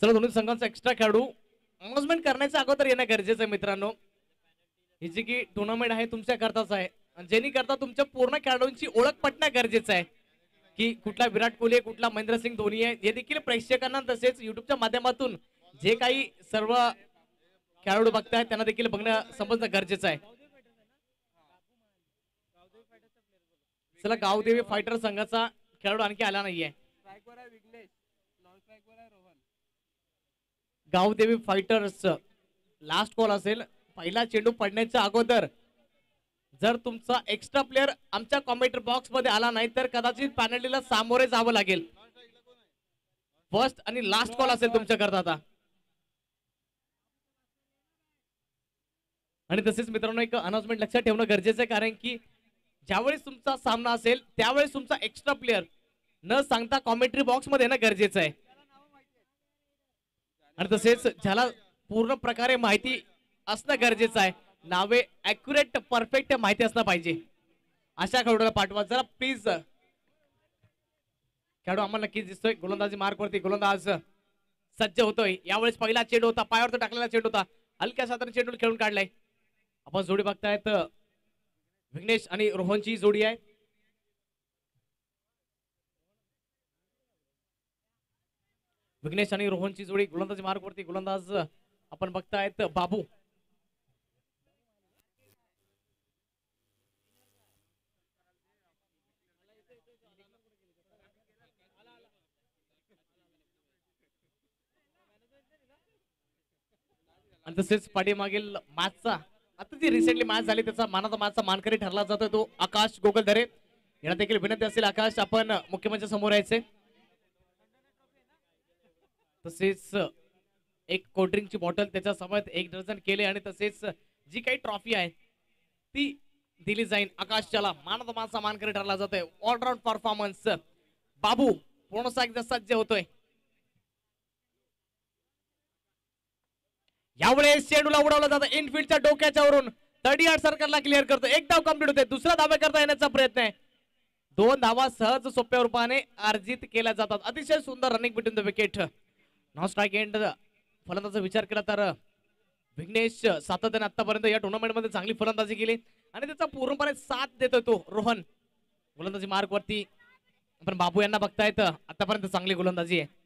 चला दोन्ही संघांचा एक्स्ट्रा खेळाडू अनाउन्समेंट करण्याच्या अगोदर येणं गरजेचं आहे मित्रांनो. ही जी की टुर्नामेंट आहे तुमच्या करताच आहे, जेणे करता तुमच्या पूर्ण खेळाडूंची ओळख पटणं गरजेचं आहे की कुठला विराट कोहली आहे, कुठला महेंद्रसिंग धोनी आहे, हे देखील प्रेक्षकांना तसेच युट्यूबच्या माध्यमातून जे काही सर्व खेळाडू बघतायत त्यांना देखील बघणं समजणं गरजेचं आहे. चला गावदेवी फायटर संघाचा खेळाडू आणखी आला नाहीये. गावदेवी फायटर्स लास्ट कॉल असेल. पहिला चेंडू पडण्याच्या अगोदर जर तुमचा एक्स्ट्रा प्लेअर आमच्या कॉमेंट्री बॉक्स मध्ये आला नाही तर कदाचित पॅनल्टीला सामोरे जावं लागेल. फर्स्ट आणि लास्ट कॉल असेल तुमच्याकरता आता. आणि तसेच मित्रांनो एक अनाउन्समेंट लक्षात ठेवणं गरजेचं आहे कारण की ज्यावेळेस तुमचा सामना असेल त्यावेळेस तुमचा एक्स्ट्रा प्लेअर न सांगता कॉमेंट्री बॉक्स मध्ये येणं गरजेचं आहे. आणि तसेच ज्याला पूर्ण प्रकारे माहिती असणं गरजेचं आहे. नावे ऍक्युरेट परफेक्ट माहिती असणं पाहिजे. अशा खेळाडूला पाठवा जरा प्लीज. खेळाडू आम्हाला नक्कीच दिसतोय गोलंदाजी मार्क वरती. गोलंदाज सज्ज होतोय. यावेळेस पहिला चेंडू होता, पायावर टाकलेला चेंडू होता, हलक्या साधारण चेंडू खेळून काढलाय. आपण जोडी बघतायत विघ्नेश आणि रोहनची जोडी आहे. विघ्नेश आणि रोहनची जोडी गोलंदाजी मार्ग वरती. गोलंदाज आपण बघतायत बाबू. आणि तसेच पाठीमागील मॅचचा आता जी रिसेंटली मॅच झाली त्याचा मानाचा मॅचचा मानकरी ठरला जातोय तो आकाश गोगलधरे. यांना देखील विनंती असेल आकाश आपण मुख्यमंत्री समोर यायचे. तसेच एक कोल्ड्रिंकची बॉटल त्याच्या सोबत 1 डझन केले आणि तसेच जी काही ट्रॉफी आहे ती दिली जाईल आकाशच्याला. मानाचा मॅचचा मानकरी ठरला जातोय. ऑलराऊंड परफॉर्मन्स बाबू पूर्ण एकदा सज्ज होतोय. यावेळेस चेंडूला उडवलं जातं इनफिल्डच्या डोक्याच्या वरून. 30 यार्ड सर्कलला क्लिअर करतो. एक धाव कंप्लीट होते. दुसरा धावा करता येण्याचा प्रयत्न आहे. 2 धावा सहज सोप्या रूपाने अर्जित केल्या जातात. अतिशय सुंदर running between the wicket. Non strike end फलंदाजाचा विचार केला तर विघ्नेश सातत्याने आतापर्यंत या टुर्नामेंट मध्ये चांगली फलंदाजी केली आणि त्याचा पूर्णपणे साथ देतोय तो रोहन. गोलंदाजी मार्ग वरती आपण बाबू यांना बघतायत. आतापर्यंत चांगली गोलंदाजी आहे.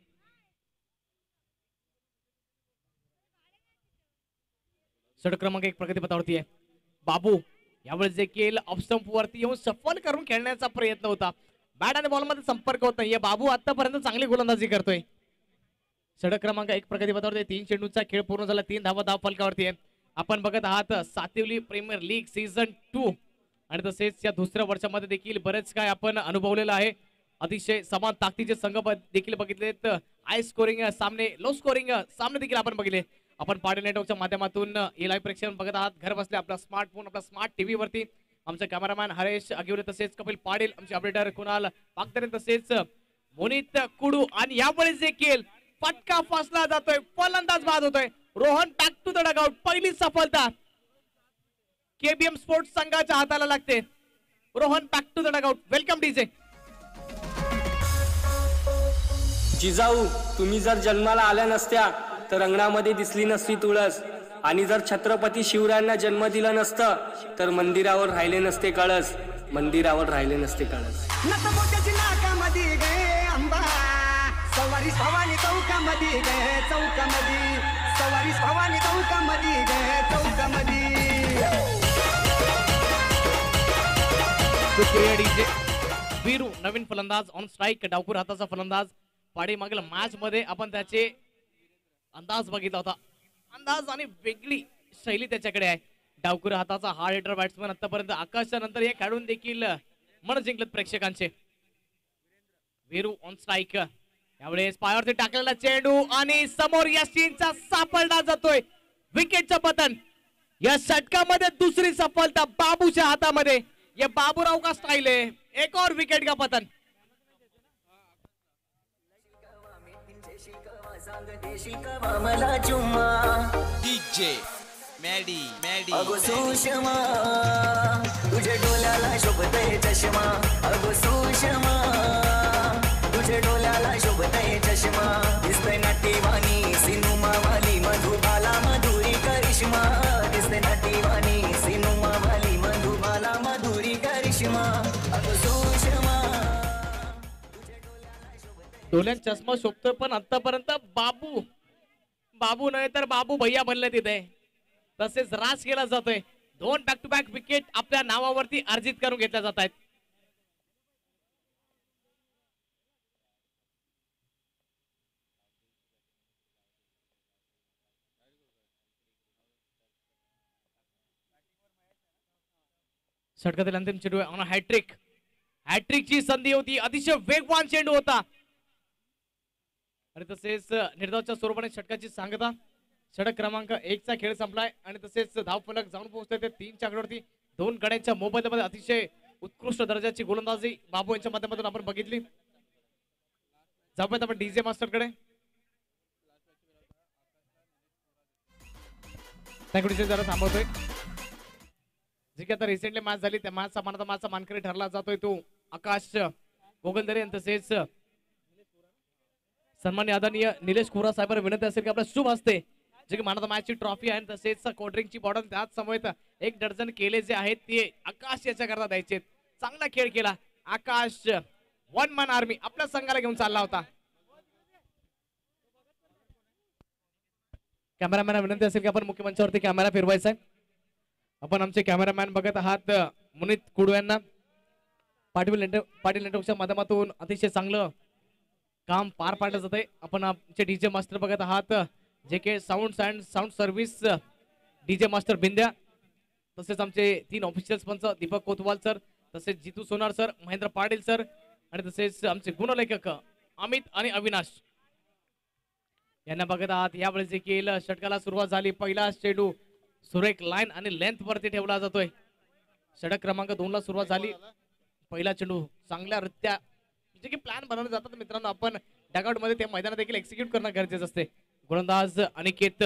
षटक क्रमांक 1 प्रगतीपथावरती आहे. बाबू यावेळेस देखील ऑफस्टंप वरती येऊन सफल करून खेळण्याचा प्रयत्न होता. बॅट आणि बॉल मध्ये संपर्क होत नाहीये. बाबू आतापर्यंत चांगली गोलंदाजी करतोय. षटक क्रमांक 1 प्रगतीपथावरती 3 चेंडूचा खेळ पूर्ण झाला. 3 धावा धाव फलकावरती आहे. आपण बघत आहात सातिवली प्रीमियर लीग सीझन 2 आणि तसेच या दुसऱ्या वर्षामध्ये देखील बरेच काय आपण अनुभवलेलं आहे. अतिशय समान ताकदीचे संघ देखील बघितलेत. हाय स्कोरिंग सामने, लो स्कोरिंग सामने देखील आपण बघितले. आपण पाटील नेटवर्कच्या माध्यमातून हे लाईव्ह प्रेक्षण बघत आहात घर बसल्या आपला स्मार्टफोन आपला स्मार्ट टीव्ही वरती. आमचे कॅमेरामॅन हरेश अगिवरे तसेच कपिल पाटील, आमचे अपडेटर कुणाल पागदरे तसेच मोनित कुडू. आणि यावेळेस देखील फटका फसला जातोय. फलंदाज बाद होतोय. Rohan back to the dugout. पहिली सफलता केबीएम स्पोर्ट्स संघाच्या हाताला लागते. Rohan back to the dugout. Welcome DJ. Jijau तुम्ही जर जन्माला आल्या नसत्या तर अंगणामध्ये दिसली नसती तुळस आणि जर छत्रपती शिवरायांना जन्म दिला नसतं तर मंदिरावर राहिले नसते कळस. मंदिरावर राहिले नसते कळस. नाकामध्ये गे अंबा सवारी भवानी चौकामध्ये गे चौकामध्ये सवारी भवानी चौकामध्ये गे चौकामध्ये. वीरू नवीन फलंदाज ऑन स्ट्राइक. डावखुर हाताचा फलंदाज. पाडी मागील मॅच मध्ये आपण त्याचे अंदाज बघितला होता. अंदाज आणि वेगळी शैली त्याच्याकडे आहे. डावखुर हाताचा हार्ड हिटर बॅट्समन. आतापर्यंत आकाशच्या नंतर हे खेळून देखील मन जिंकलेत प्रेक्षकांचे. Viru on strike. यावेळेस पायावरती टाकलेला चेंडू आणि समोर यशींचा सापडला जातोय. विकेटचं पतन. या षटकामध्ये दुसरी सफलता बाबूच्या हातामध्ये. ये बाबूराव का स्टाइल है. एक और विकेट का पतन. डीजे मॅडी मॅडी अगो सुषमा तुझे डोल्याला शोभते चष्मा अगो सुषमा तुझे डोल्याला शोभते चष्मा दिसते नटीवाणी सिनुमा वाली मधुबाला मधुरी करिश्मा दिसते नटीवाणी सिनुमा वाली मधुबाला मधुरी करिश्मा अगो सुषमा डोल्यात चष्मा शोभतोय पण आतापर्यंत बाबू नाही तर बाबू भैया बनले तिथे. तसेच रास केला जातोय. 2 बॅक टू बॅक विकेट आपल्या नावावरती अर्जित करून घेतल्या जात आहेत. षटकातील अंतिम चेंडू आहे हॅट्रिकची संधी होती. अतिशय वेगवान चेंडू होता आणि तसेच निर्धावच्या स्वरूपाने षटकाची सांगता. षटक क्रमांक 1 चा खेळ संपलाय आणि तसेच धावफलक जाऊन पोहोचले ते 3 च्या आकड्यावरती. 2 गड्यांच्या मोबदल्यामध्ये अतिशय उत्कृष्ट दर्जाची गोलंदाजी बाबू यांच्या माध्यमातून आपण बघितली. जाऊयात आपण डीजे मास्टर कडे. जरा थांबवतोय. जी की आता रिसेंटली मॅच झाली त्या मॅचचा मानकरी ठरला जातोय तो आकाश गोगलदरे आणि तसेच सन्मान्य आदरणीय निलेश कुरा साहेबांना विनंती असेल की आपल्या शुभ हस्ते जे की मानव मॅचची ट्रॉफी आहे तसेच कोल्ड्रिंकची बॉटल त्याच समेत 1 डझन केले जे आहेत ते आकाश याच्या करता द्यायचे. चांगला खेळ केला आकाश. 1 मॅन आर्मी आपल्या संघाला घेऊन चालला होता. कॅमेरामॅन विनंती असेल की आपण मुख्य मंचावरती कॅमेरा फिरवायचा आहे. आपण आमचे कॅमेरामॅन बघत आहात मुनीत कुडू यांना. पाटील नेटवर्कच्या माध्यमातून अतिशय चांगलं काम पार पाडलं जात आहे. आपण आमचे डीजे मास्टर बघत आहात जे के साऊंड सर्व्हिस डीजे मास्टर बिंद्या. तसेच आमचे 3 ऑफिशियल्स पंच दीपक कोतवाल सर तसेच जितू सोनार सर महेंद्र पाटील सर आणि तसेच आमचे गुणलेखक अमित आणि अविनाश यांना बघत आहात. यावेळेस देखील षटकाला सुरुवात झाली. पहिला चेंडू सुरेख लाईन आणि लेंथ वरती ठेवला जातोय. षटक क्रमांक 2 ला सुरुवात झाली. पहिला चेंडू चांगल्या रित्या जे की प्लॅन बनवले जातात मित्रांनो आपण डगआउट मध्ये ते मैदानात देखील एक्झिक्यूट करणं गरजेचं असते. गोलंदाज अनिकेत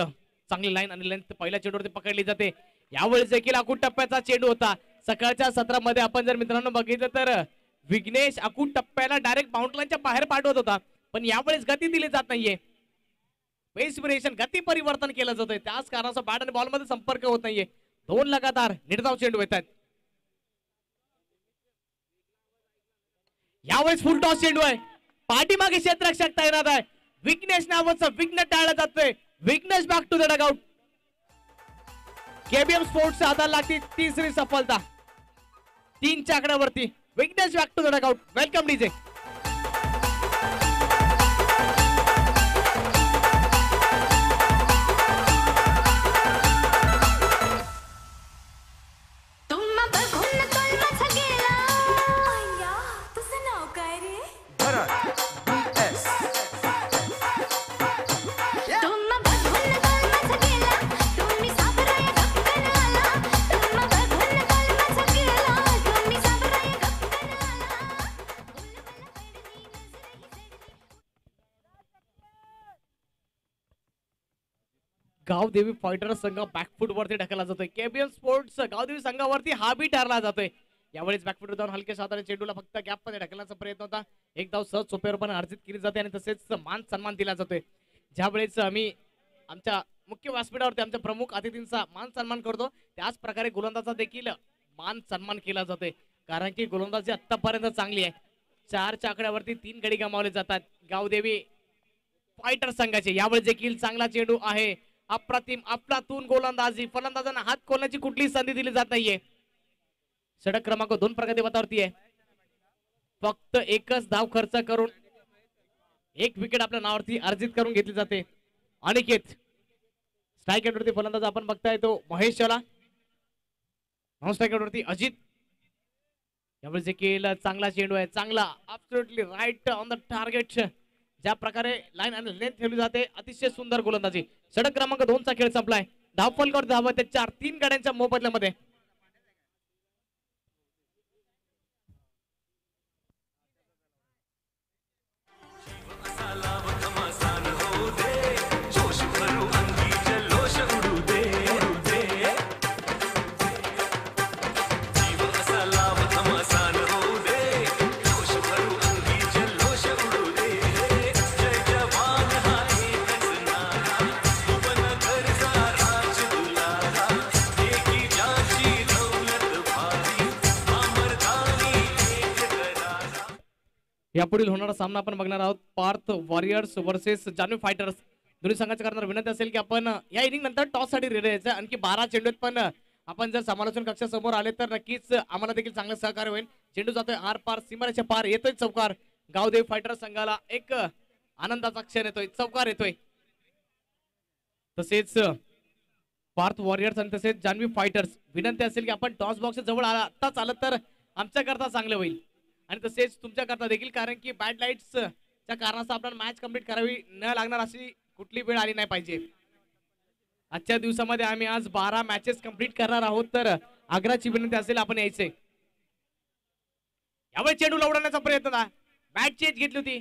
चांगली लाईन आणि लेंथ पहिल्या चेंडूवरती पकडली जाते. यावेळेस देखील आकुट टप्प्याचा चेंडू होता. सकाळच्या सत्रामध्ये आपण जर मित्रांनो बघितलं तर विघ्नेश आकुट टप्प्याला डायरेक्ट बाउंड्रीच्या बाहेर पाठवत होता पण यावेळेस गती दिली जात नाहीये. पेस व्हेरिएशन गती परिवर्तन केलं जातंय त्याच कारणाचा बॅट आणि बॉल मध्ये संपर्क होत नाहीये. 2 लगातार निर्धाव चेंडू येतात. यावेळेस फुल टॉस चेंडू आहे. पाठीमागे क्षेत्ररक्षक तैनात आहे. विघ्नेश नावाचं विघ्न टाळलं जातोय. Vighnesh back to the dugout. KBM sports आधार लागती 3री सफलता 3 च्या आकड्यावरती. Vighnesh back to the dugout. Welcome DJ. Gavdevi fighter संघ बॅकफूट वरती ढकलला जातोय. केबीएम स्पोर्ट्स गावदेवी संघावरती हा बी ठरला जातोय. यावेळेस बॅकफूट जाऊन हलके साधारण चेंडूला फक्त गॅप मध्ये ढकलण्याचा प्रयत्न होता. एक धाव सहज सोप्यावर अर्जित केली जाते आणि तसेच मान सन्मान दिला जातोय. ज्यावेळेस आम्ही आमच्या मुख्य व्यासपीठावरती आमच्या प्रमुख अतिथींचा मान सन्मान करतो त्याच प्रकारे गोलंदाजा देखील मान सन्मान केला जातोय कारण की गोलंदाजी आतापर्यंत चांगली आहे. 4 च्या आकड्यावरती 3 गडी गमावले जातात गावदेवी फायटर संघाचे. यावेळेस देखील चांगला चेंडू आहे. अप्रतिम अफलातून गोलंदाजी. फलंदाजांना हात खोलण्याची कुठलीच संधी दिली जात नाहीये. षटक क्रमांक 2 प्रगती पथावरती आहे. फक्त एकच धाव खर्च करून 1 विकेट आपल्या नावावरती अर्जित करून घेतली जाते. अनिकेत स्ट्राईक वरती फलंदाज आपण बघताय तो महेश चला. नॉन स्ट्राईक वरती अजित. यावेळेस देखील चांगला चेंडू आहे. चांगला absolutely right on the target. ज्या प्रकारे लाईन आणि लेंथ ठेवली जाते अतिशय सुंदर गोलंदाजी. षटक क्रमांक 2 चा खेळ संपलाय. धावफलकावर धाव ते 4-3 गड्यांच्या मोबदल्यामध्ये. यापुढील होणारा सामना आपण बघणार आहोत Parth warriors versus Janhavi fighters. दोन्ही संघाच्या करणार विनंती असेल की आपण या इनिंग नंतर टॉस साठी रेडी यायचं. आणखी 12 चेंडू आहेत, पण आपण जर समालोचन कक्षासमोर आले तर नक्कीच आम्हाला देखील चांगलं सहकार्य होईल. चेंडू जातोय आर पार सीमारेच्या पार, येतोय चौकार. गावदेवी फायटर्स संघाला एक आनंदाचा क्षण येतोय, चौकार येतोय. तसेच पार्थ वॉरियर्स आणि तसेच जान्हवी फायटर्स विनंती असेल की आपण टॉस बॉक्स जवळ आताच आलं तर आमच्या करता चांगलं होईल आणि तसेच तुमच्या करता देखील, कारण की बॅड लाईट्स च्या कारणास्तव आपल्याला मॅच कंप्लीट करावी न लागणार अशी कुठली वेळ आली नाही पाहिजे. आजच्या दिवसामध्ये आम्ही आज 12 मॅचेस कंप्लीट करणार आहोत, तर आग्राची विनंती असेल आपण यायचे. यावेळी चेंडू उडवण्याचा प्रयत्न होता, बॅट चेंज घेतली होती,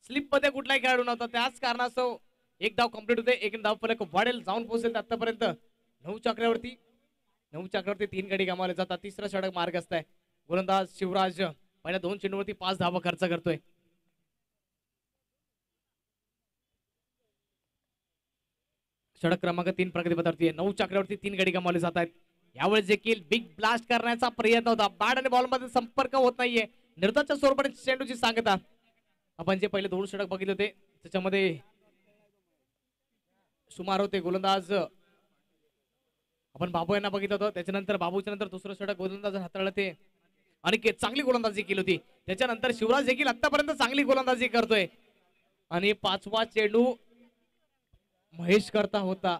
स्लिप मध्ये कुठलाही खेळाडू नव्हता, त्याच कारणास्तव एक धाव कंप्लीट होते. एक धाव फलक वाढेल, जाऊन पोहोचेल आतापर्यंत 9 चक्रावरती. 9 चक्रावरती 3 गडी गमावले जातात. तिसरा षटक मार्ग असताय. गोलंदाज शिवराज पहिल्या 2 चेंडूवरती 5 धावा खर्च करतोय. षटक क्रमांक 3 प्रगतीपथावरती आहे. 9 चक्रावरती 3 गडी गमावले जात आहेत. यावेळेस देखील बिग ब्लास्ट करण्याचा प्रयत्न होता, बॅट आणि बॉल मध्ये संपर्क होत नाहीये. निर्धाच्या स्वरूपाने चेंडूची सांगता. आपण जे पहिले 2 षटक बघितले होते त्याच्यामध्ये सुमार होते गोलंदाज आपण बाबू यांना बघितलं होतं. त्याच्यानंतर बाबूच्या नंतर दुसरं षटक गोलंदाज हाताळलं ते आणि चांगली गोलंदाजी केली होती. त्याच्यानंतर शिवराज देखील आतापर्यंत चांगली गोलंदाजी करतोय आणि 5वा चेंडू महेश करता होता.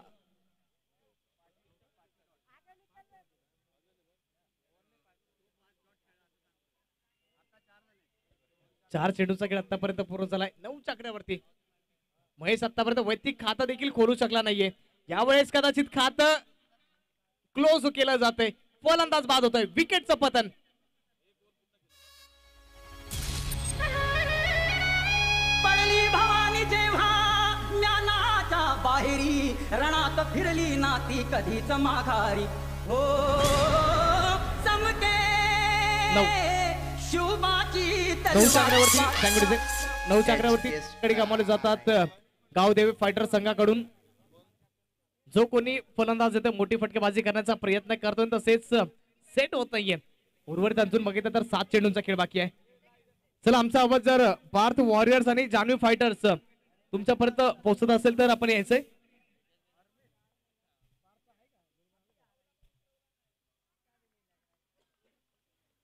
चार चेंडूचा खेळ आतापर्यंत पूर्ण झालाय. 9 चकड्यावरती महेश आतापर्यंत वैयक्तिक खातं देखील खोलू शकला नाहीये. यावेळेस कदाचित खातं क्लोज केलं जातंय. फलंदाज बाद होतोय, विकेटचं पतन. पडली भवानी जेव्हा ज्ञानाच्या बाहेरी, रणात फिरली नाती कधीच माघारी. हो समते शुभाची 9 चकड्यावरती 9 चकड्यावरती कडे गमावले जातात गावदेवी फायटर संघाकडून. जो कोणी फलंदाज येतो मोठी फटकेबाजी करण्याचा प्रयत्न करतोय, तसेच सेट होत नाहीये. उर्वरित अजून बघितलं तर 7 चेंडूंचा खेळ बाकी आहे. चला, आमचा आवाज जर पार्थ वॉरियर्स आणि जान्हवी फायटर्स तुमच्यापर्यंत पोहोचत असेल तर आपण यायचंय.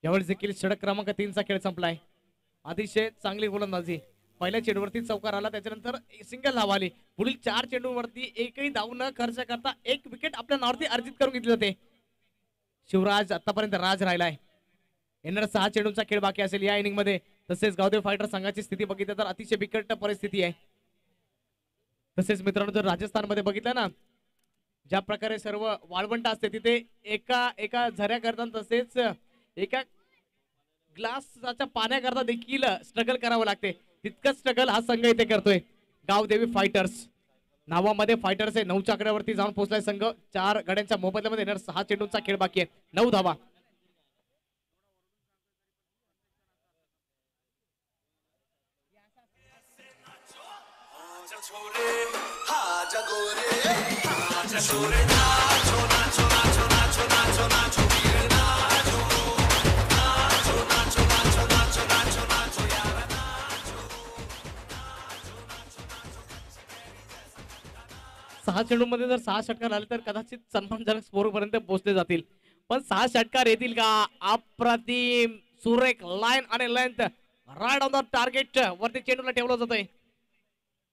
यावेळी देखील षटक क्रमांक 3 चा खेळ संपलाय. अतिशय चांगली गोलंदाजी. पहिल्या चेंडूवरती चौकार आला, त्याच्यानंतर सिंगल धाव आली. पुढील 4 चेंडूवरती एकही धाव न खर्च करता 1 विकेट आपल्या नावावरती अर्जित करून घेतले होते. शिवराज आतापर्यंत राज राहिलाय. येणारा 6 चेंडूंचा खेळ बाकी असेल या इनिंग मध्ये. तसेच गावदेव फायटर संघाची स्थिती बघितली तर अतिशय बिकट परिस्थिती आहे. तसेच मित्रांनो, जर राजस्थान मध्ये बघितलं ना, ज्या प्रकारे सर्व वाळवंट असते तिथे एका झऱ्या करतात, तसेच एका ग्लासच्या पाण्याकरता देखील स्ट्रगल करावं लागते. तितकंच स्ट्रगल हा संघ इथे करतोय. गावदेवी फायटर्स नावामध्ये फायटर्स आहे. 9 आकड्यावरती जाऊन पोहोचलाय संघ. 4 गड्यांच्या मोबदल्यामध्ये येणार 6 चेंडूंचा खेळ बाकी आहे. 9 धावा. सहा चेंडूमध्ये जर 6 षटकार आले तर कदाचित सन्मानजनक स्कोर पर्यंत पोहोचले जातील. पण 6 षटकार येतील का? अप्रतिम सुरेख लाईन आणि length right on the target वरती चेंडूला ठेवलं जातंय.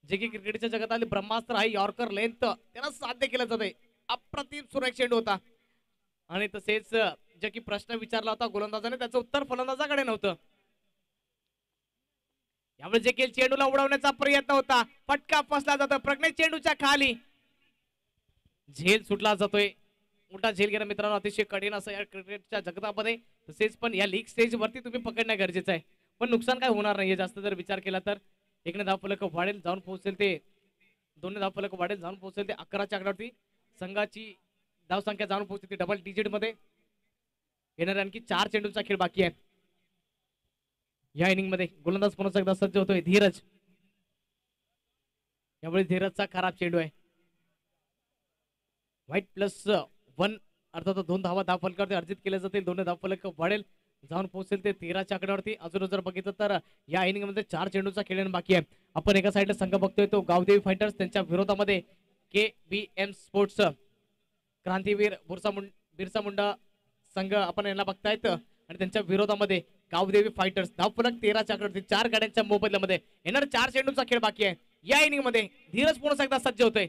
जे की क्रिकेटच्या जगतातील ब्रह्मास्त्र आहे, यॉर्कर लेंथ त्याला साध्य केलं जातंय. अप्रतिम सुरेख चेंडू होता. आणि तसेच जे की प्रश्न विचारला होता गोलंदाजाने, त्याचं उत्तर फलंदाजाकडे नव्हतं. यावेळी जे की चेंडूला उडवण्याचा प्रयत्न होता, फटका फसला जातो. प्रज्ञेश चेंडूच्या खाली झेल सुटला जातोय. मोठा झेल घेणं मित्रांनो अतिशय कठीण असं या क्रिकेटच्या जगतामध्ये. तसेच पण या लीग स्टेज वरती तुम्ही पकडणं गरजेचं आहे. पण नुकसान काय होणार नाहीये जास्त जर विचार केला तर. 1 धाव फलक वाढेल, जाऊन पोहोचेल ते 2 धाव फलक वाढेल, जाऊन पोहोचेल ते 11च्या आकड्यावरती. संघाची धाव संख्या जाऊन पोहोचते डबल डिजिट मध्ये. येणार आणखी 4 चेंडूंचा खेळ बाकी आहे या इनिंग मध्ये. गोलंदाज पुन्हा एकदा सज्ज होतोय धीरज. यावेळी धीरजचा खराब चेंडू आहे. व्हाईट +1 अर्थात 2 धावा धाव फलकावरती अर्जित केले जातील. 2 धाव फलक वाढेल, जाऊन पोहोचेल ते 13च्या आकड्यावरती. अजून जर बघितलं तर या इनिंग मध्ये 4 चेंडूचा खेळणं बाकी आहे. आपण एका साईडला संघ बघतोय तो गावदेवी फायटर्स, त्यांच्या विरोधामध्ये KBM स्पोर्ट्स क्रांतीवीर बिरसा मुंडा संघ आपण यांना बघतायत आणि त्यांच्या विरोधामध्ये गावदेवी फायटर्स. धावफलक 13च्या आकड्यावरती 4 गाड्यांच्या मोबदल्यामध्ये येणार 4 चेंडूचा खेळ बाकी आहे. या इनिंग मध्ये धीरज पुन्हा एकदा सज्ज होतोय.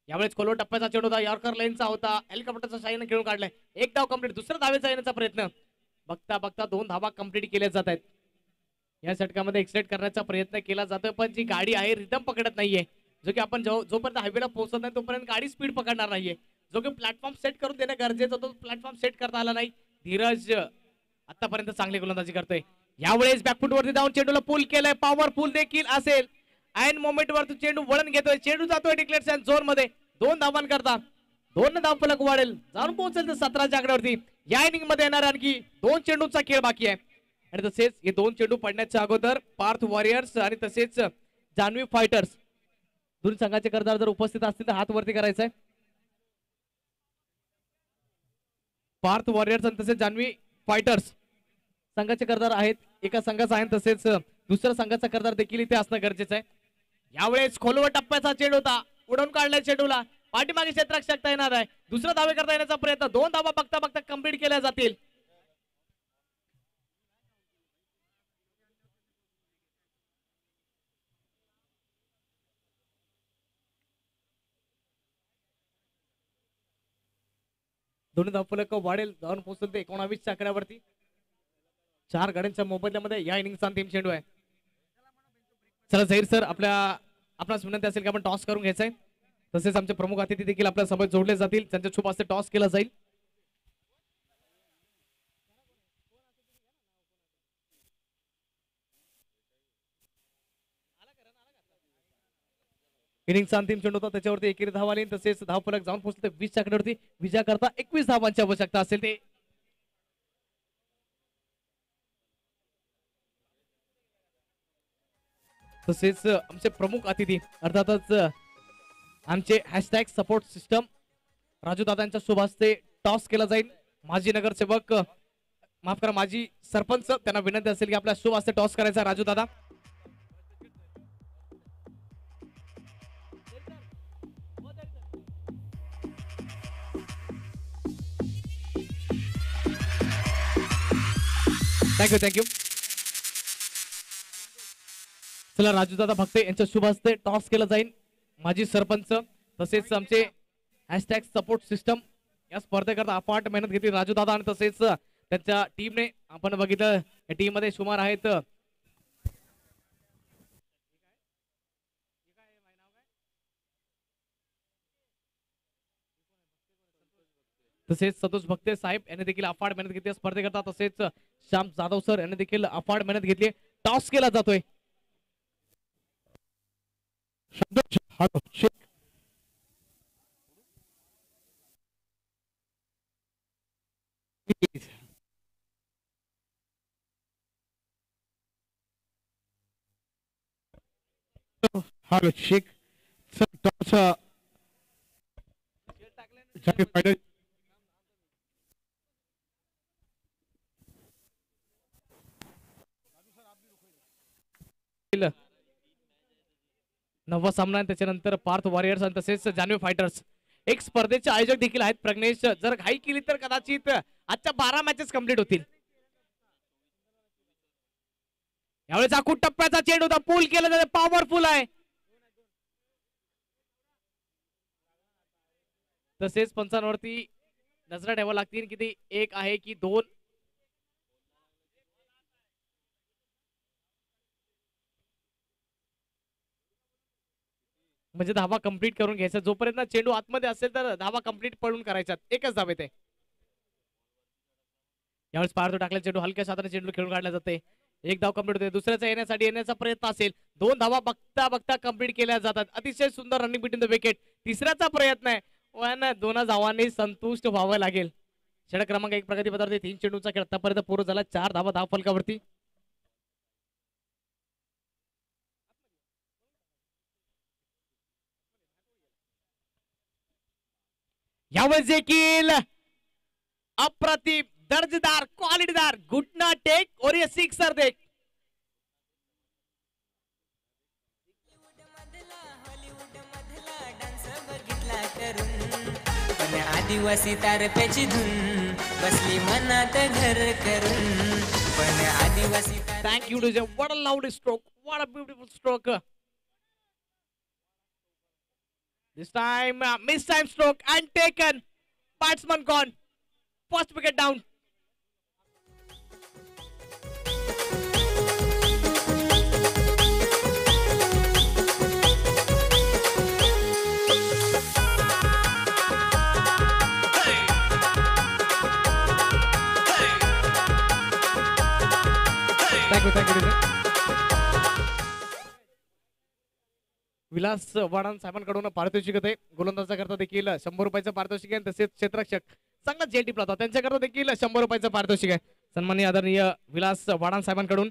यावेळेस खोलो टप्प्याचा चेंडू होता, यॉर्कर लाईनचा होता, हेलिकॉप्टरचा शाईनं खेळून काढलाय. एक धाव कंप्लीट. दुसऱ्या धावेचा येण्याचा प्रयत्न बघता बघता 2 धावा कंप्लीट केल्या जात आहेत. या षटकामध्ये एक्सलेट करण्याचा प्रयत्न केला जातोय, पण जी गाडी आहे रिदम पकडत नाहीये. जो की आपण जोपर्यंत हायवेला पोहोचत नाही तोपर्यंत गाडी स्पीड पकडणार नाहीये. जो की प्लॅटफॉर्म सेट करून देणं गरजेचं होतं, प्लॅटफॉर्म सेट करता आला नाही. धीरज आतापर्यंत चांगली गोलंदाजी करतोय. यावेळेस बॅकफुट वरती जाऊन चेंडूला पुल केलंय. पॉवरफुल देखील असेल. ऐन मोमेंट वरती चेंडू वळण घेतोय. चेंडू जातोय डिक्लेअर झोन मध्ये. 2 धावां करता 2 धाव फलक वाढेल. जाऊन पोहोचेल तर 17च्या आकड्यावरती. या इनिंग मध्ये येणार आणखी 2 चेंडूचा खेळ बाकी आहे. आणि तसेच हे 2 चेंडू पडण्याच्या अगोदर पार्थ वॉरियर्स आणि तसेच जान्हवी फायटर्स दोन्ही संघाचे कर्णधार जर उपस्थित असतील तर हात वरती करायचा आहे. पार्थ वॉरियर्स आणि तसेच जान्हवी फायटर्स संघाचे कर्णधार आहेत. एका संघाचा आहे तसेच दुसऱ्या संघाचा कर्णधार देखील इथे असणं गरजेचं आहे. यावेळेस खोलवर टप्प्याचा चेंडू होता, उडवून काढलाय चेंडूला. पाठीमागे क्षेत्ररक्षक येणार आहे. दुसरा धावे करता येण्याचा प्रयत्न. 2 धावा बघता बघता कंप्लीट केल्या जातील. दोन्ही धावफलक वाढेल. जाऊन पोहोचतील ते 19च्या आकड्यावरती. 4 गाड्यांच्या मोबदल्यामध्ये या इनिंगचा अंतिम चेंडू आहे. चला झहीर सर, आपणास विनंती असेल की आपण टॉस करून घ्यायचंय. तसेच आमचे प्रमुख अतिथी देखील आपल्या सोबत जोडले जातील. त्यांच्या शुभ हस्ते टॉस केला जाईल. इनिंगचा अंतिम चेंडू होता, त्याच्यावरती एकेरी धाव आली. तसेच धावफलक जाऊन पोहोचले 20च्या आकड्यावरती. विजया करता 21 धावांची आवश्यकता असेल. ते तसेच आमचे प्रमुख अतिथी अर्थातच आमचे हॅशटॅग सपोर्ट सिस्टम राजू दादांच्या शुभ हस्ते टॉस केला जाईल. माजी नगरसेवक माफ करा माजी सरपंच, त्यांना विनंती असेल की आपल्या शुभ हस्ते टॉस करायचा. राजू दादा थँक्यू. चला राजू दादा भक्ते यांच्या शुभ हस्ते टॉस केला जाईल. माजी सरपंच तसेच आमचे हॅशटॅग सपोर्ट सिस्टम या स्पर्धेकरता अफाट मेहनत घेतली राजू दादा आणि तसेच त्यांच्या टीमने. आपण बघितलं या टीम मध्ये सुमार आहेत तसेच संतोष भक्ते साहेब यांनी देखील अफाट मेहनत घेतली स्पर्धेकरता. तसेच श्याम जाधव सर यांनी देखील अफाट मेहनत घेतली. टॉस केला जातोय. शेख नववा सामना आहे. त्याच्यानंतर पार्थ वॉरियर्स आणि तसेच जान्हवी फायटर्स. एक स्पर्धेचे आयोजक देखील आहेत प्रज्ञेश. जर घाई केली तर कदाचित आजच्या 12 मॅचेस कंप्लीट होतील. यावेळेस आखूड टप्प्याचा चेंडू होता, पूल केला जाते. पॉवरफुल आहे. तसेच पंचांवरती नजरा ठेवा लागतील की ते 1 आहे की 2. म्हणजे धावा कंप्लीट करून घ्यायचा. जोपर्यंत चेंडू आतमध्ये असेल तर धावा कंप्लीट पडून करायचा. एकच धावेत आहे. यावेळेस पारतो टाकल्या चेंडू हलक्या साधारण चेंडू खेळून काढला जाते. एक धाव कंप्लीट होते. दुसऱ्याचा येण्याचा प्रयत्न असेल. 2 धावा बघता बघता कंप्लीट केल्या जातात. अतिशय सुंदर रनिंग बिटवीन द विकेट. तिसऱ्याचा प्रयत्न आहे. 2 धावांनी संतुष्ट व्हावं लागेल. षटक क्रमांक 1 प्रगती पदावरती 3 चेंडूचा खेळ आतापर्यंत पूर्ण झाला. 4 धावा धाव फलकावरती. यावेळेस देखील अप्रतिम दर्जेदार क्वालिटीदार घुटना टेक और ये सिक्सर देख. पण आदिवासी तारप्याची धून बसली मनात घर करून पण आदिवासी Thank you, DJ. What a lovely stroke. What a beautiful stroke. This time, missed time stroke and taken. Batsman gone. First wicket down. Thank you, DJ. Vilas वाडान साहेबांकडून पारितोषिक आहे. गोलंदाजाकरता देखील 100 रुपयाचं पारितोषिक आहे. तसेच क्षेत्ररक्षक चांगला जेल टिपला होता त्यांच्याकरता देखील 100 रुपयाचं पारितोषिक आहे. सन्माननीय आदरणीय विलास वाडान साहेबांकडून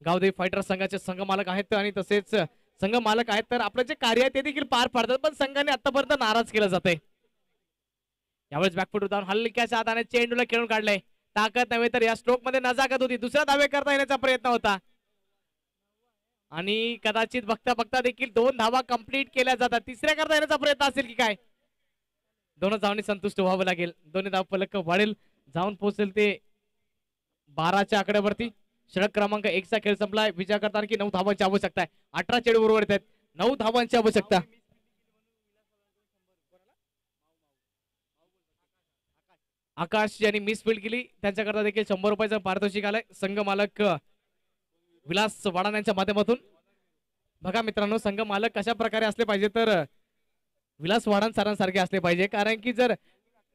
गावदेवी फायटर संघाचे संघ मालक आहेत आणि तसेच संघ मालक आहेत तर आपलं जे कार्य आहे ते देखील पार पाडतात पण संघाने आतापर्यंत नाराज केलं जाते. यावेळेस बॅकफूट उदाहरण हलक्याच्या हाताने चेंडूला खेळून काढले. ताकद नव्हे तर या स्ट्रोक मध्ये नजाकत होती. दुसरा धावे करता येण्याचा प्रयत्न होता आणि कदाचित बघता बघता देखील 2 धावा कंप्लीट केल्या जातात. तिसऱ्या करता येण्याचा प्रयत्न असेल की काय. दोन धावांनी संतुष्ट व्हावं लागेल. दोन्ही धाव फलक वाढेल जाऊन पोहोचेल ते 12च्या आकड्यावरती. षटक क्रमांक 1 चा खेळ संपलाय. विजय करता आणखी 9 धावांची आवश्यकता आहे. 18 चेंडू उर्वरित आहेत. 9 धावांची आवश्यकता. आकाश यांनी मिस फील्ड केली त्यांच्याकरता देखील 100 रुपयाचं पारितोषिक आलंय संघ मालक विलास वाडान यांच्या माध्यमातून. बघा मित्रांनो संघ मालक कशा प्रकारे असले पाहिजे तर विलास वाडान सरांसारखे असले पाहिजे कारण की जर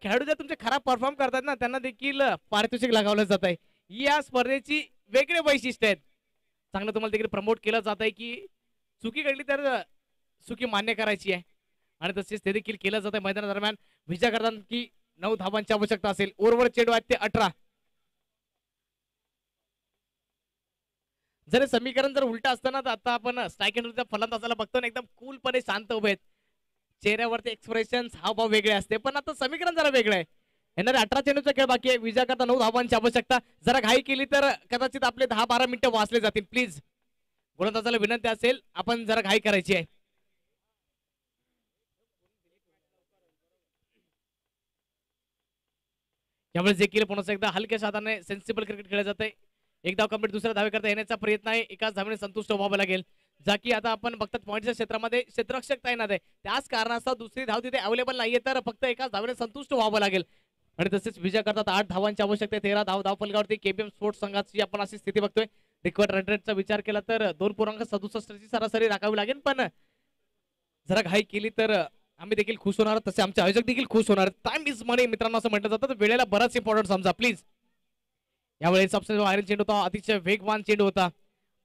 खेळाडू जर तुमचे खराब परफॉर्म करतात ना त्यांना देखील पारितोषिक लगावलं जात आहे. या स्पर्धेची वेगळे वैशिष्ट्य आहेत. चांगलं तुम्हाला देखील प्रमोट केलं जात आहे की चुकी घडली तर चुकी मान्य करायची आहे आणि तसेच ते देखील केलं जात आहे. मैदानादरम्यान विजय करताना की 9 धावांची आवश्यकता असेल. ओव्हर चेंडू आहेत ते 18. जर समीकरण जर उलट असतं ना तर आता आपण स्ट्राईक एंडच्या फलंदाजाला बघतो ना एकदम कूलपणे शांत उभे आहेत. चेहऱ्यावरती एक्सप्रेशन हावभाव वेगळे असते पण आता समीकरण जरा वेगळं आहे. येणारे 18 चेंडूचा खेळ बाकी आहे. विजय करता 9 धावांची आवश्यकता. जरा घाई केली तर कदाचित आपले 10-12 मिनिटं वाचले जातील. प्लीज गोलंदाजाला विनंती असेल आपण जरा घाई करायची आहे. यावेळेस देखील पुन्हा एकदा हलक्या हाताने सेन्सिबल क्रिकेट खेळले जाते. एक धाव कंप्लीट. दुसऱ्या धावे करता येण्याचा प्रयत्न आहे. एकाच धावेने संतुष्ट व्हावं लागेल. जा की आता आपण बघतात पॉईंटच्या क्षेत्रामध्ये क्षेत्ररक्षक तैनात आहे. त्याच कारणास्तव दुसरी धाव तिथे अवेलेबल नाहीये तर फक्त एकाच धावेने संतुष्ट व्हावं लागेल. आणि तसेच विजय करतात 8 धावांची आवश्यकता. 13 धाव फलकावरती केबीएम स्पोर्ट्स संघाची आपण अशी स्थिती बघतोय. रिक्वायर्ड रन रेटचा विचार केला तर 2.67 ची सरासरी राखावी लागेल पण जरा घाई केली तर आम्ही देखील खुश होणार तसे आमचे आयोजक देखील खुश होणार. टाइम इज मनी मित्रांनो असं म्हटलं जातं. वेळेला बराच इम्पॉर्टंट समजा प्लीज. यावेळेस आयरन चेंडू होता अतिशय वेगवान चेंडू होता.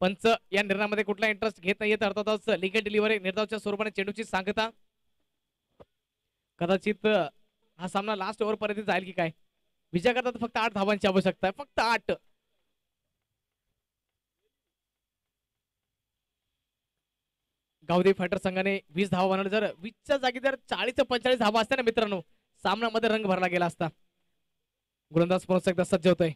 पंच या निर्णयामध्ये कुठला इंटरेस्ट घेत नाहीये अर्थातच लिगल डिलिव्हरी निर्धावच्या स्वरूपाने चेंडूची सांगता. कदाचित हा सामना लास्ट ओव्हर पर्यंत जाईल की काय. विजय करतात फक्त 8 धावांची आवश्यकता आहे. फक्त 8. गावदेवी फायटर संघाने 20 धावा बनवले. जर 20च्या जागी जर 40-45 धावा असत्या ना मित्रांनो सामन्यामध्ये रंग भरला गेला असता. गोलंदाज पुन्हा एकदा सज्ज होतोय.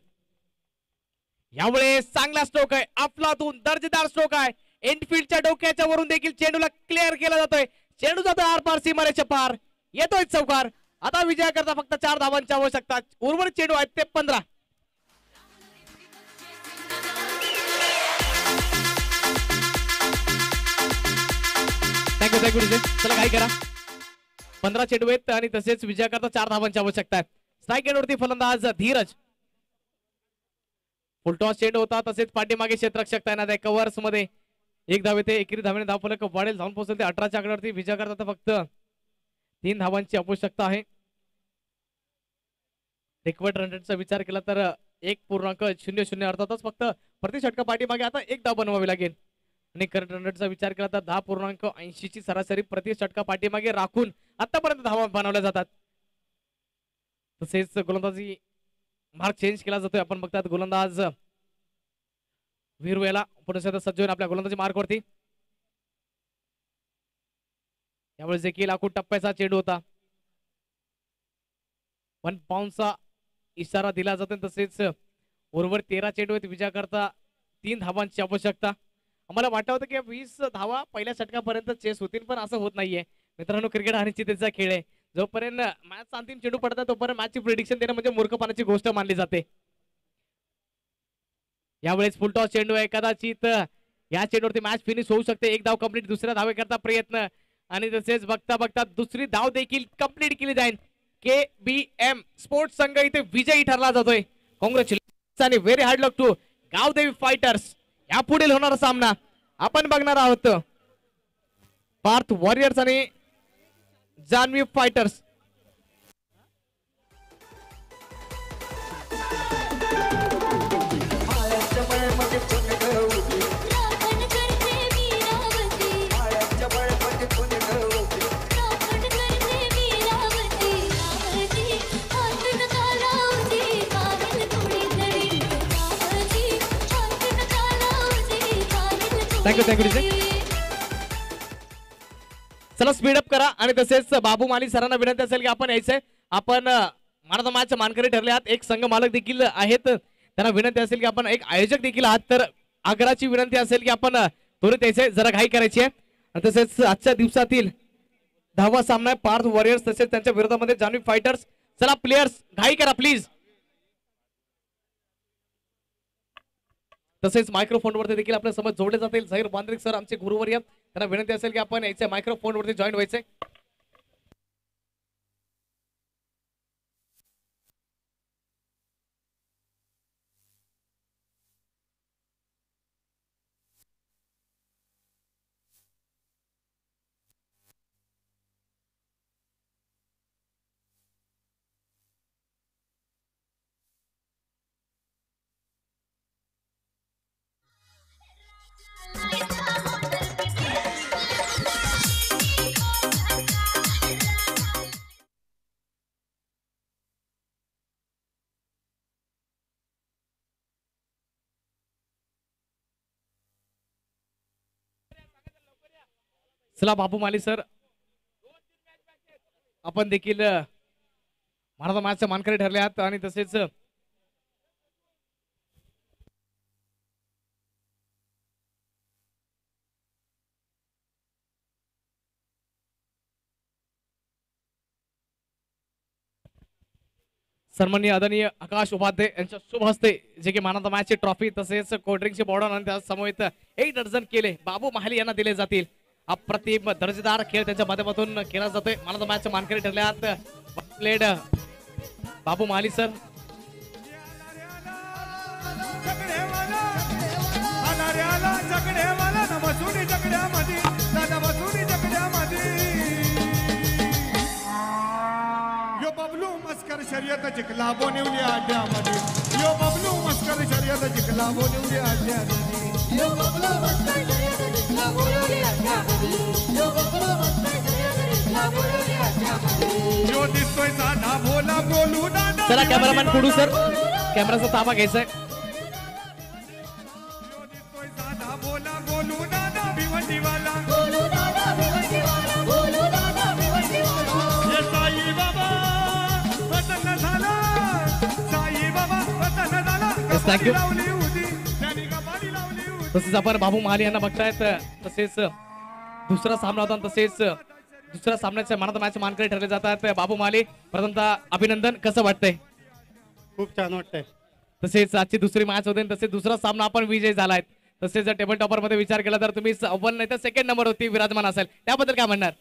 यावेळेस चांगला स्ट्रोक आहे. अफलातून दर्जेदार स्ट्रोक आहे. एनफिल्डच्या डोक्याच्या वरून देखील चेंडूला क्लिअर केला जातोय. चेंडू जातोय आरपार सीमारेषेच्या पार. येतोय चौकार. आता विजय करता फक्त 4 धावांची आवश्यकता. उर्वरित चेंडू आहेत ते 15. थँक्यू चला काय करा. 15 चेंडू आहेत आणि तसेच विजय करता 4 धावांची आवश्यकता आहे. स्ट्राईक एंडवरती फलंदाज धीरज. फुलटॉस चेंडू होता तसेच पाठीमागे क्षेत्ररक्षक तैनात आहे. कव्हर्स मध्ये 1 धाव येते. एकेरी धावेने धाव फलक वाढेल जाऊन पोहोचेल ते 18च्या आकड्यावरती. विजय करता फक्त 3 धावांची आवश्यकता आहे. रिक्वायर्ड रन रेटचा विचार केला तर 1.00 अर्थातच फक्त प्रति षटका पाठीमागे आता 1 धाव बनवावी लागेल. आणि करंट रन रेटचा विचार केला तर 10.80 ची सरासरी प्रति षटका पाठीमागे राखून आतापर्यंत धावा बनवल्या जातात. तसेच गोलंदाजी मार्क चेंज केला जातोय. आपण बघतात गोलंदाज वीरवेला पुन्हा सज्ज होऊन आपल्या गोलंदाजी मार्क वरती. यावेळेस देखील आखूड टप्प्याचा चेंडू होता. 1 पाऊंडचा इशारा दिला जातो. तसेच ओव्हर 13 चेंडू आहेत विजया करता 3 धावांची आवश्यकता. आम्हाला वाटत होतं की 20 धावा पहिल्या षटकापर्यंत चेस होतील, पण असं होत नाहीये मित्रांनो. क्रिकेट हा निश्चितचा खेळ आहे. जोपर्यंत मॅच अंतिम चेंडू पडतात तोपर्यंत मॅचची प्रिडिक्शन देणं म्हणजे मूर्खपणाची गोष्ट मानली जाते. यावेळेस फुल टॉस चेंडू आहे. कदाचित या चेंडूवरती मॅच फिनिश होऊ शकते. एक धाव कंप्लीट, दुसऱ्या धावे करता प्रयत्न आणि तसेच बघता बघता दुसरी धाव देखील कंप्लीट केली जाईल. KBM स्पोर्ट्स संघ इथे विजयी ठरला जातोय. कॉंग्रॅच्युलेशन आणि very hard luck to Gavdevi fighters. या पुढील होणारा सामना आपण बघणार आहोत पार्थ वॉरियर्स आणि जान्हवी फायटर्स. थँक्यू. चला स्पीडअप करा आणि तसेच बाबू माली सरांना विनंती असेल की आपण यायचंय. आपण मॅन ऑफ द मॅच मानकरी ठरले आहात. एक संघ मालक देखील आहेत, त्यांना विनंती असेल की आपण एक आयोजक देखील आहात, तर आग्राची विनंती असेल की आपण त्वरित यायचंय, जरा घाई करायची आहे. आणि तसेच आजच्या दिवसातील 10वा सामना आहे पार्थ वॉरियर्स तसेच त्यांच्या विरोधामध्ये जान्हवी फायटर्स. चला प्लेयर्स घाई करा प्लीज. तसेच मायक्रोफोन वरती देखील आपल्या समज जोडले जातील. झहीर बांद्रिक सर आमचे गुरुवर्य, त्यांना विनंती असेल की आपण याच्या मायक्रोफोन वरती जॉईन व्हायचे. चला बाबू माली सर, आपण देखील मॅन ऑफ द मॅचचे मानकरी ठरले आहात आणि तसेच सन्माननीय आदरणीय आकाश उपाध्याय यांच्या शुभ हस्ते जे की मॅन ऑफ द मॅचची ट्रॉफी तसेच कोल्ड्रिंकची बॉटल आणि त्या समवेत 1 डझन केले बाबू महाली यांना दिले जातील. अप्रतिम दर्जेदार खेळ त्यांच्या माध्यमातून केला जातोय. मॅन ऑफ द मॅच मानकरी ठरले आहात प्लेड बाबू महाली सर. यो बबलू मस्कर शर्यत जिंकला बोनिवली अड्ड्यामध्ये. यो बबलू मस्कर शर्यत जिंकला बोनिवली अड्ड्यामध्ये. यो बबलू मस्कर शर्यत जिंकला बोनिवली अड्ड्यामध्ये. यो बबलू मस्कर शर्यत जिंकला बोनिवली अड्ड्यामध्ये. यो दिसतोय साधा भोला बोलू दादा. चला कॅमेरामॅन कुडू सर, कॅमेराचा ताबा घ्यायचा आहे. यो दिसतोय साधा भोला बोलू दादा भिवंडीवाला. बोलू दादा भिवंडीवाला. बोलू दादा भिवंडीवाला. ये साई बाबा वतन झाला. साई बाबा वतन झाला. Thank you. लावली होती त्यांनी कपाली लावली होती. तसेच आपण बाबू महाली यांना बघतायत. तसेच दुसरा सामना होता तसेच दुसऱ्या सामन्याच्या मॅन ऑफ द मॅच मानकरी ठरले जातात बाबू महाली. प्रथमतः अभिनंदन, कसं वाटतंय? खूप छान वाटतंय. तसेच आजची दुसरी मॅच होते तसेच दुसरा सामना आपण विजय झालाय. तसेच जर टेबल टॉपर मध्ये विचार केला तर तुम्ही अव्वल नाही तर सेकंड नंबर होती विराजमान असेल, त्याबद्दल काय म्हणणार?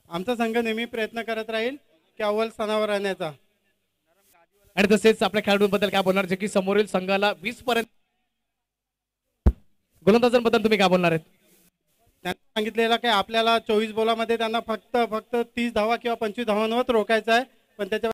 आमचा संघ नेहमी प्रयत्न करत राहील की अव्वल स्थानावर राहण्याचा. आणि तसेच आपल्या खेळाडूंबद्दल काय बोलणार जे की समोरील संघाला 20 पर्यंत गोलंदाजांबद्दल तुम्ही काय बोलणार आहेत? त्यांनी सांगितलेलं की आपल्याला 24 बॉलामध्ये त्यांना फक्त 30 धावा किंवा 25 धावांवर रोखायचं आहे, पण त्याच्या